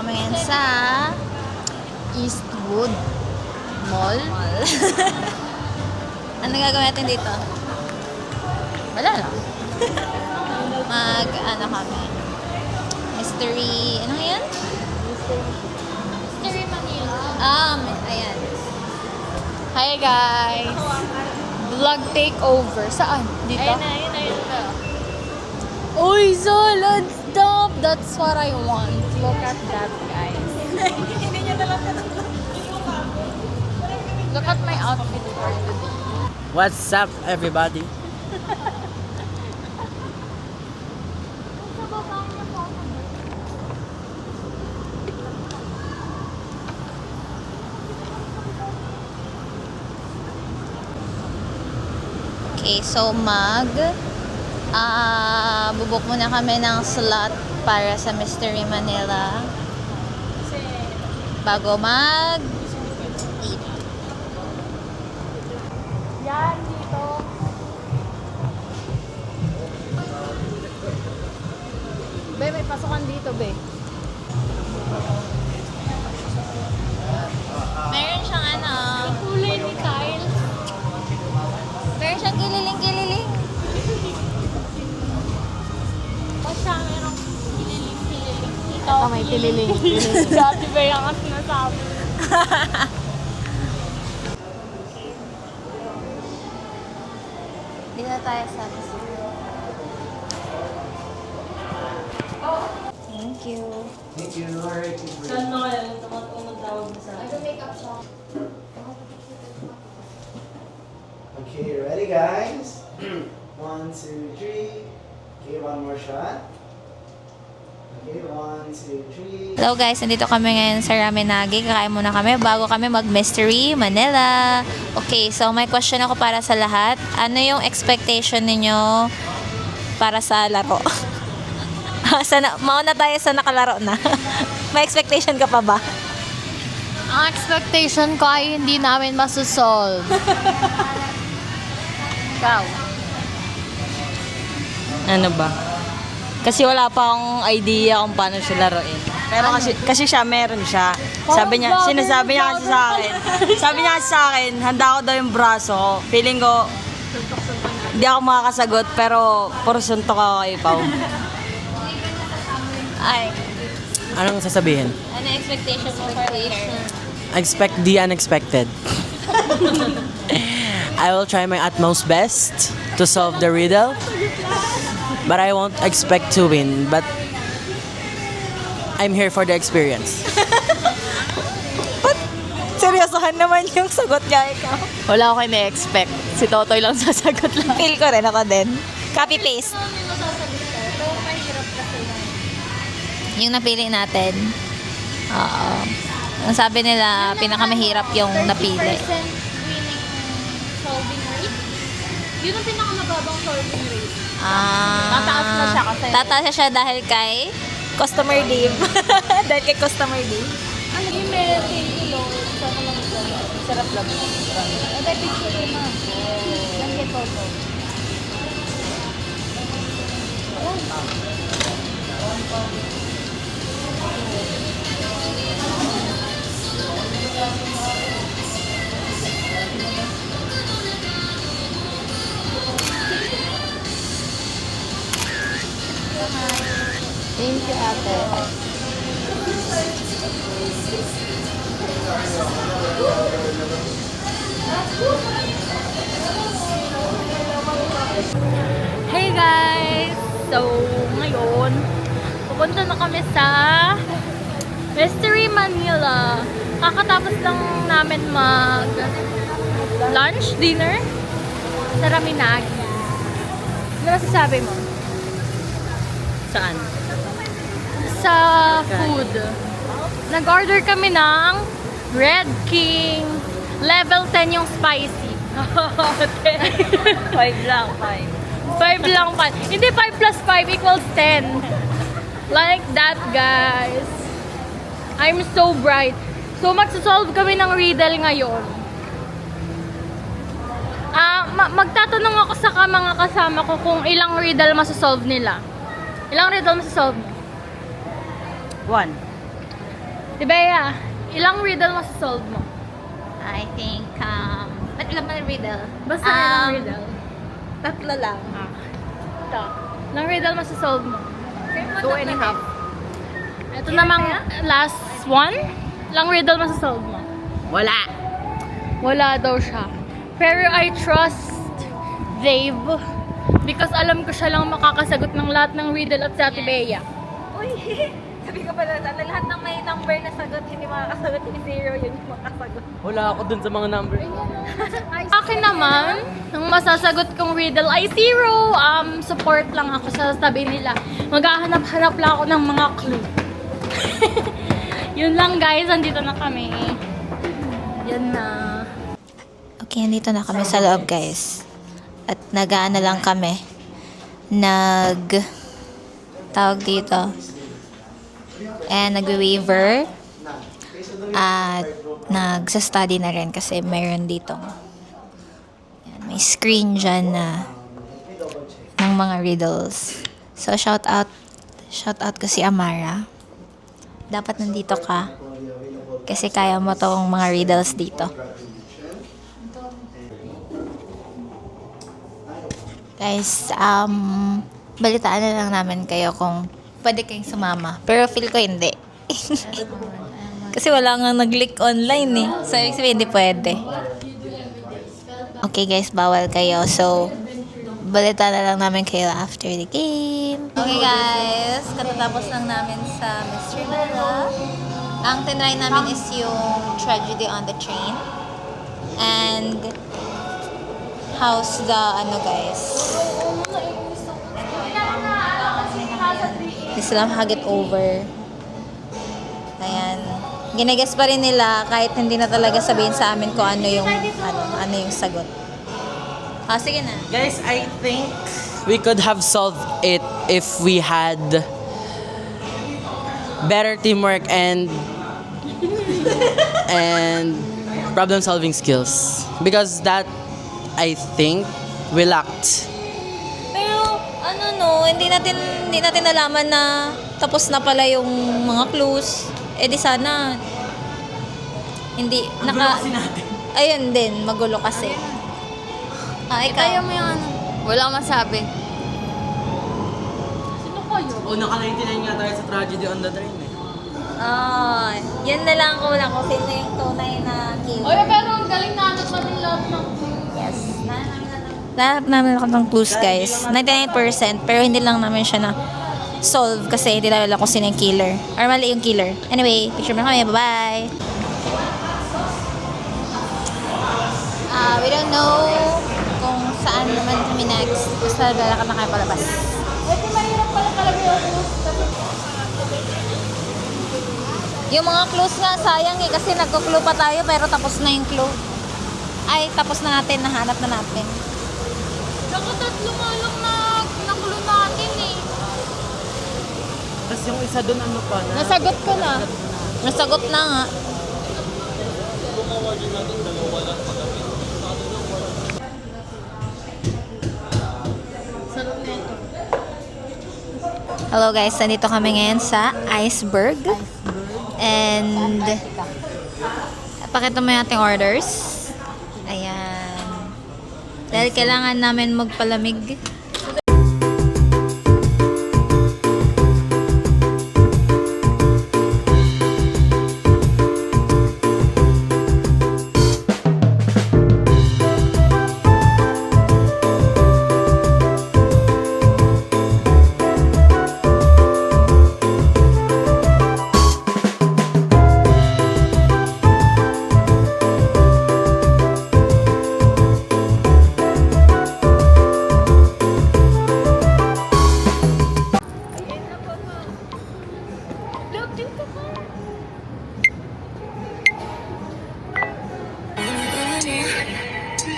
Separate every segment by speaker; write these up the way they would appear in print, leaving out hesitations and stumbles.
Speaker 1: kami ngayon sa Eastwood Mall. Ano gagawin natin dito? Wala lang. Ano kami? Mystery, ano yan?
Speaker 2: Mystery Manila.
Speaker 1: Ayan. Hi guys! Vlog takeover. Saan? Dito?
Speaker 2: Ayun na.
Speaker 1: Uy, Zola! Stop! That's what I want.
Speaker 2: Look at that, guys.
Speaker 1: Hindi niya talaga.
Speaker 2: Look at my outfit for today.
Speaker 3: What's up, everybody?
Speaker 1: Okay, so bubuk muna kami ng slot para sa Mystery Manila bago mag-eat.
Speaker 2: Yan, dito. Be, may pasukan dito, be.
Speaker 1: Meron siyang
Speaker 2: Kulay ni Kyle.
Speaker 1: meron siyang kililing-kililing.
Speaker 2: O siya, merong kililing-kililing.
Speaker 1: Ito may kililing.
Speaker 2: Dati ba yung ang sinasabi?
Speaker 1: Dito tayo sa Thank you.
Speaker 3: Thank you. Alright.
Speaker 2: Saan mo kaya yung tumatulog tawag mo sa akin? Nag-makeup siya.
Speaker 3: Okay, ready, guys? 1, 2, 3. Okay, one more shot. Okay, 1, 2, 3.
Speaker 1: Hello guys, nandito kami ngayon sa Raminagi. Kakain muna kami bago kami mag-Mystery Manila. Okay, so may question ako para sa lahat. Ano yung expectation ninyo para sa laro? Mauna tayo sa nakalaro na. May expectation ka pa ba?
Speaker 2: Ang expectation ko ay hindi namin masosolve. Ikaw?
Speaker 4: Ano ba? Kasi wala pa akong idea kung paano siya laruin. Pero kasi siya, meron siya. Sabi niya, sinasabi niya kasi sa akin. Sabi niya kasi sa akin, handa ako daw yung braso ko. Feeling ko, hindi ako makakasagot, pero puro suntok ako kay Pao.
Speaker 1: Ay,
Speaker 3: Anong sasabihin?
Speaker 1: ano expectation mo for later?
Speaker 3: Expect the unexpected. I will try my utmost best to solve the riddle. But I won't expect to win. But I'm here for the experience.
Speaker 1: Seryosohan naman yung sagot niya, ikaw.
Speaker 2: Wala ako na-expect. Si Totoy lang sasagot lang.
Speaker 1: Feel ko rin ako din. Copy-paste. Yung napili natin. Oo. Ang sabi nila, pinakamahirap yung napili.
Speaker 2: Winning solving rate? Yun ang pinakamababang solving rate. Tataas na siya kasi.
Speaker 1: Tataas siya dahil kay customer Dave. Dahil kay customer Dave.
Speaker 2: Ano yung meron thank you Lord? Sana lang ito. Sarap lang. Ito yung picture ko na. Yan kay Toto.
Speaker 1: Thank you, ate.
Speaker 2: Hey guys! So, ngayon, pupunta na kami sa Mystery Manila. Kakatapos lang namin lunch, dinner sa Raminagi. Ano masasabi mo?
Speaker 4: Saan?
Speaker 2: Sa food. Nag-order kami ng Red King. Level 10 yung spicy.
Speaker 4: 5 lang, 5.
Speaker 2: 5 lang pa. Hindi 5 plus 5 equals 10. Like that, guys. I'm so bright. So, magsasolve kami ng riddle ngayon. Magtatanong ako sa mga kasama ko kung ilang riddle masasolve nila. Ilang riddle masasolve mo?
Speaker 4: 1.
Speaker 2: Bea, ilang riddle masasolve mo?
Speaker 1: I think, ba't ilan man riddle?
Speaker 2: Basta ilang riddle.
Speaker 1: Tatlo lang.
Speaker 2: Ito. Ilang riddle masasolve mo? 2.5. Ito namang last one. Ilang riddle masasolve mo?
Speaker 3: Wala.
Speaker 2: Wala daw siya. Pero I trust Dave because alam ko siya lang makakasagot ng lahat ng riddle at sa Ate Bea.
Speaker 1: Uy, sabi ko pala, lahat ng may number na sagot, hindi makakasagot yung zero, yun yung makasagot.
Speaker 3: Wala ako dun sa mga number.
Speaker 2: Akin naman, ang masasagot kong riddle ay zero. Support lang ako sa tabi nila. Maghahanap-hanap lang ako ng mga clue. Yun lang guys, andito na kami. Yan na.
Speaker 1: Okay, andito na kami sa loob, guys. At nag-ano lang kami. Tawag dito. And nag-waiver. At nagsa-study na rin kasi mayroon dito. Yan, may screen dyan na ng mga riddles. So, shout out ko si Amara. Dapat nandito ka. Kasi kaya mo tong mga riddles dito. Guys, balitaan na lang namin kayo kung pwede kayong sumama. Pero feel ko hindi. Kasi wala nga nag-leak online eh. So, ibig sabihin, hindi pwede. Okay guys, bawal kayo. So, balitaan na lang namin kayo after the game. Okay guys, katatapos lang namin sa Mystery Manila. Ang tinry namin is yung Tragedy on the Train. And how's the guys? Hindi sila makaget over. Ayan. Ginagas pa rin nila kahit hindi na talaga sabihin sa amin kung ano yung sagot. Sige na.
Speaker 3: Guys, I think we could have solved it if we had better teamwork and problem solving skills. Because that, I think, we lacked.
Speaker 1: Pero hindi natin nalaman na tapos na pala yung mga clues. Eh di sana hindi ayun din, magulo kasi. Ikaw.
Speaker 2: mo yung Wala akong masabi. Sino kayo?
Speaker 3: O, naka-99 nga tayo sa Tragedy on the Train eh.
Speaker 1: Yan na lang ko lang kung sino yung tunay na killer.
Speaker 2: Oy, pero ang galing na pa rin lahat ng
Speaker 1: Yes. Lahat namin ako ng clues, guys. 99%, pero hindi lang namin siya na solve kasi hindi namin alam kung sino yung killer. Or mali yung killer. Anyway, picture mo kami. Bye-bye! We don't know kung saan naman kami next. Basta lalakad na kayo palabas.
Speaker 2: Ito mahirap pala talaga yung clues.
Speaker 1: Yung mga clues nga, sayang eh. Kasi nagko-clue pa tayo pero tapos na yung clue. Ay, tapos na natin. Nahanap na natin.
Speaker 2: Saka tatlo nga lang na clue natin eh.
Speaker 3: Tapos yung isa dun pa na?
Speaker 2: Nasagot ko na.
Speaker 1: Nasagot na nga. Hello guys, nandito kami ngayon sa Iceberg. And pakita mo yung ating orders. Ayan. Dahil kailangan namin magpalamig.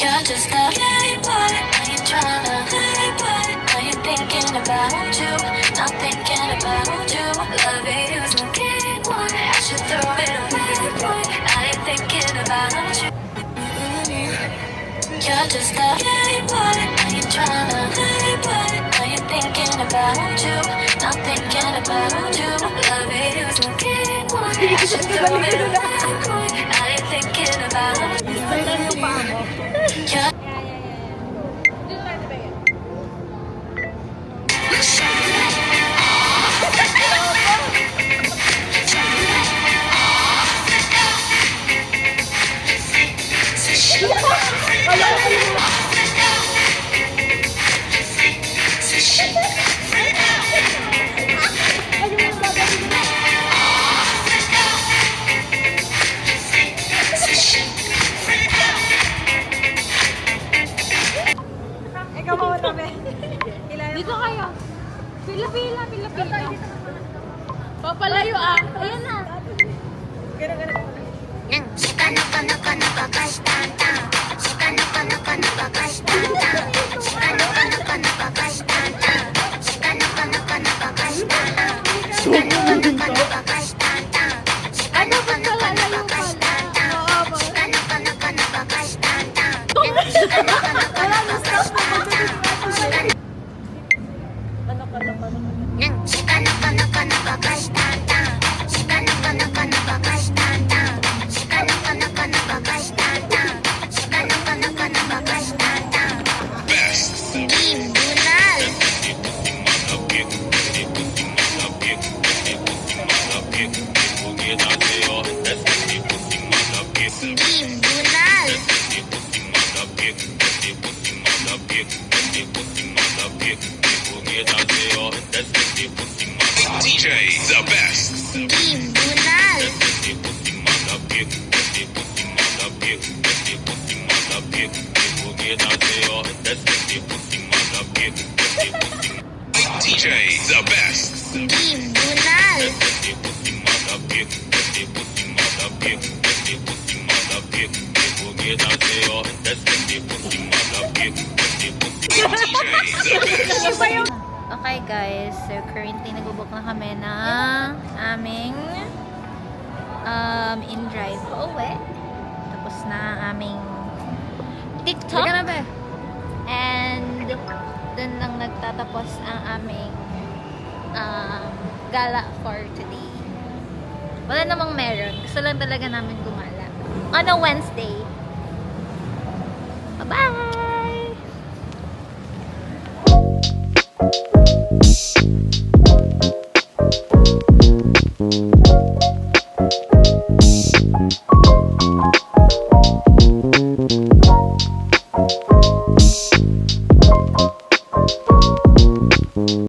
Speaker 5: You're just a playboy. Are you tryna playboy? Are you thinking about you? Not thinking about you. Loving you's my game boy. I should throw it away, boy. I ain't thinking about you. You're just a playboy. Are you tryna playboy? Are you thinking about you? Not thinking about you. Loving you's my game boy. should throw it away quick. I ain't thinking about you. Yeah.
Speaker 2: Dito kayo. Pila-pila. Papalayo ah. Ayan na. Ay, dapat palalayo pala. Oo,
Speaker 6: DJ the best. DJ the best. DJ the best.
Speaker 1: Okay guys, so currently nag-book na kami ng aming in-drive pa uwi. Tapos na ang aming TikTok. And dun lang nagtatapos ang aming gala for today. Wala namang meron. Gusto lang talaga namin gumala. On a Wednesday. Bye-bye!